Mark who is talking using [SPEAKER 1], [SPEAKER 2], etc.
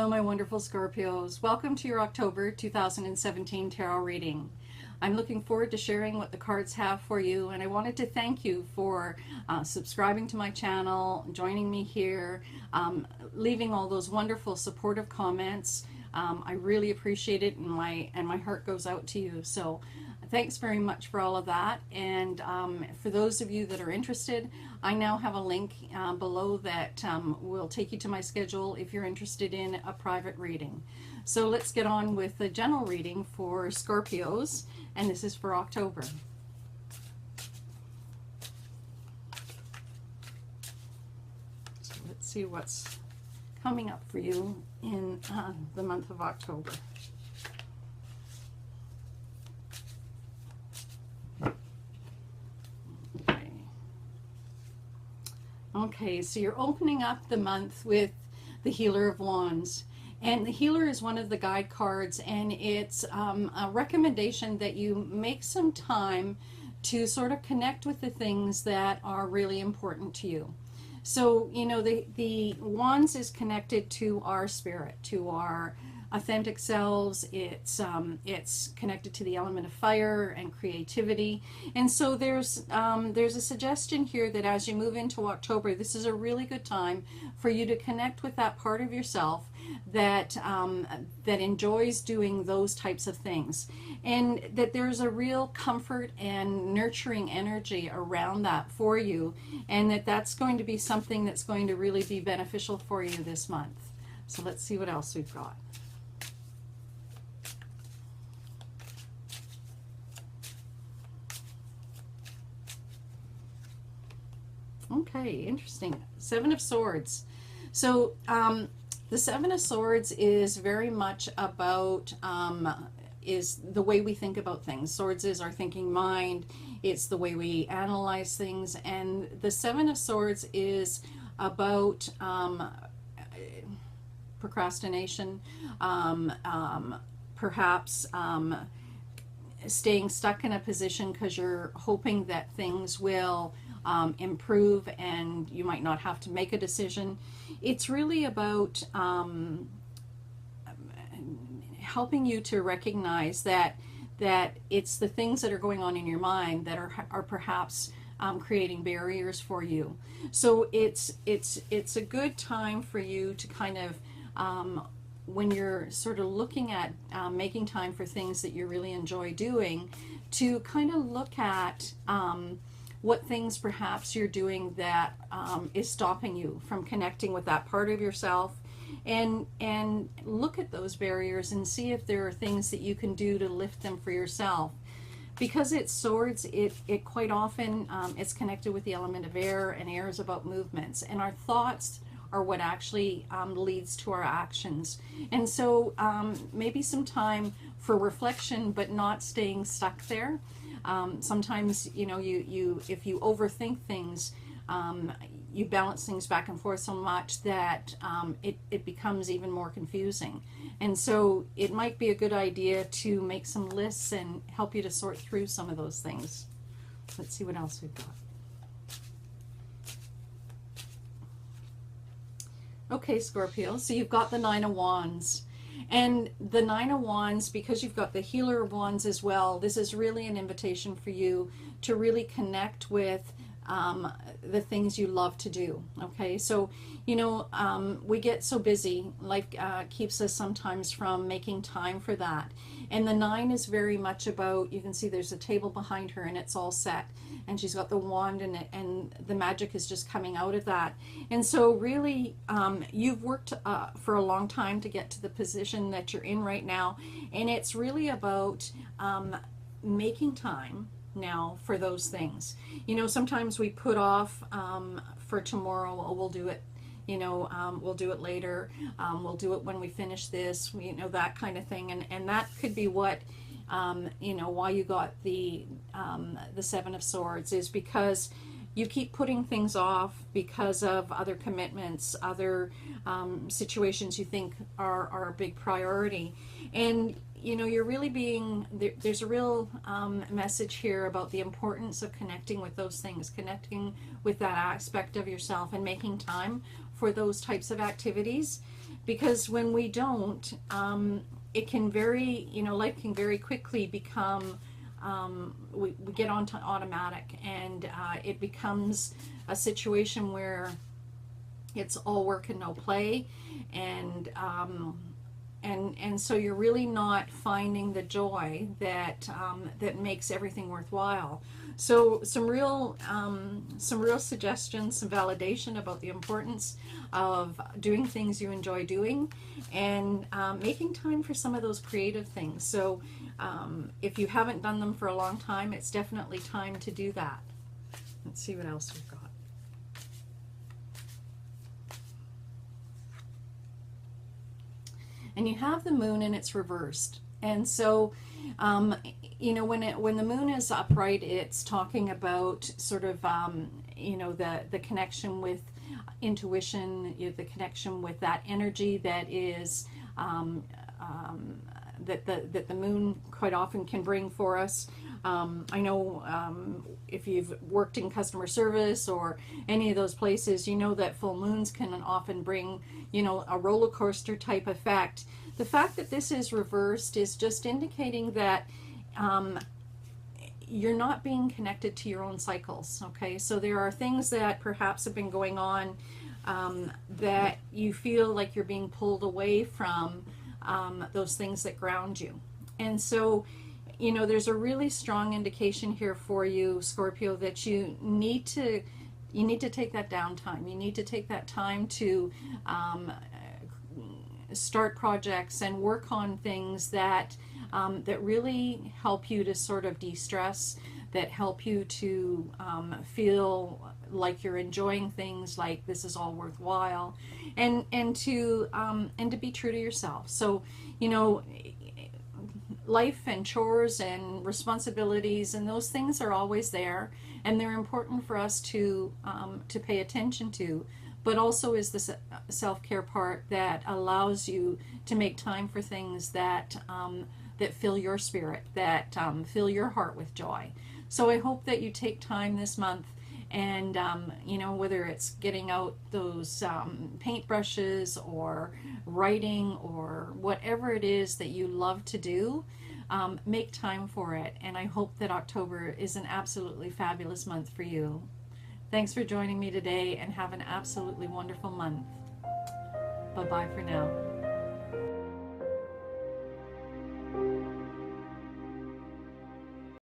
[SPEAKER 1] Hello, my wonderful Scorpios. Welcome to your October 2017 tarot reading. I'm looking forward to sharing what the cards have for you, and I wanted to thank you for subscribing to my channel, joining me here, leaving all those wonderful supportive comments. I really appreciate it, and my heart goes out to you. So thanks very much for all of that. And for those of you that are interested, I now have a link below that will take you to my schedule if you're interested in a private reading. So let's get on with the general reading for Scorpios, and this is for October. So let's see what's coming up for you in the month of October. Okay, so you're opening up the month with the Healer of Wands. And the Healer is one of the guide cards, and it's a recommendation that you make some time to sort of connect with the things that are really important to you. So, you know, the Wands is connected to our spirit, to our authentic selves. It's connected to the element of fire and creativity. And so there's a suggestion here that as you move into October, this is a really good time for you to connect with that part of yourself that that enjoys doing those types of things, and that there's a real comfort and nurturing energy around that for you, and that's going to be something that's going to really be beneficial for you this month. So let's see what else we've got. Okay, interesting. Seven of Swords. So the Seven of Swords is very much about is the way we think about things. Swords is our thinking mind. It's the way we analyze things. And the Seven of Swords is about procrastination, perhaps staying stuck in a position because you're hoping that things will improve and you might not have to make a decision. It's really about helping you to recognize that it's the things that are going on in your mind that are perhaps creating barriers for you. So it's a good time for you to kind of when you're sort of looking at making time for things that you really enjoy doing, to kind of look at what things perhaps you're doing that is stopping you from connecting with that part of yourself, and look at those barriers and see if there are things that you can do to lift them for yourself. Because it's swords, it quite often it's connected with the element of air, and air is about movements, and our thoughts are what actually leads to our actions. And so maybe some time for reflection, but not staying stuck there. Sometimes, you know, if you overthink things, you balance things back and forth so much that it becomes even more confusing. And so it might be a good idea to make some lists and help you to sort through some of those things. Let's see what else we've got. Okay, Scorpio, so you've got the Nine of Wands. And the Nine of Wands, because you've got the Healer of Wands as well, this is really an invitation for you to really connect with the things you love to do. Okay, so, you know, we get so busy, life keeps us sometimes from making time for that. And the Nine is very much about, you can see there's a table behind her and it's all set, and she's got the wand in it, and the magic is just coming out of that. And so really you've worked for a long time to get to the position that you're in right now, and it's really about making time now for those things. You know, sometimes we put off for tomorrow, oh, we'll do it, you know, we'll do it later, we'll do it when we finish this, you know, that kind of thing. And that could be what, you know, why you got the Seven of Swords, is because you keep putting things off because of other commitments, other situations you think are a big priority. And you know, you're really being, there's a real message here about the importance of connecting with those things, connecting with that aspect of yourself and making time for those types of activities. because when we don't, it can very, life can very quickly become, we get onto automatic, and it becomes a situation where it's all work and no play, and so you're really not finding the joy that that makes everything worthwhile. So some real suggestions, some validation about the importance of doing things you enjoy doing, and making time for some of those creative things. So if you haven't done them for a long time, it's definitely time to do that. Let's see what else we've got. And you have the moon, and it's reversed. And so, when the moon is upright, it's talking about sort of, the connection with intuition, the connection with that energy that is, that the moon quite often can bring for us. I know if you've worked in customer service or any of those places, you know that full moons can often bring, a roller coaster type effect. The fact that this is reversed is just indicating that you're not being connected to your own cycles, okay? So there are things that perhaps have been going on that you feel like you're being pulled away from, those things that ground you. And so, there's a really strong indication here for you, Scorpio, that you need to take that downtime. You need to take that time to start projects and work on things that that really help you to sort of de-stress, that help you to feel like you're enjoying things, like this is all worthwhile, and to be true to yourself. So, life and chores and responsibilities and those things are always there, and they're important for us to pay attention to, but also is the self-care part that allows you to make time for things that that fill your spirit, that fill your heart with joy. So I hope that you take time this month, and whether it's getting out those paintbrushes or writing or whatever it is that you love to do, make time for it. And I hope that October is an absolutely fabulous month for you. Thanks for joining me today, and have an absolutely wonderful month. Bye-bye for now.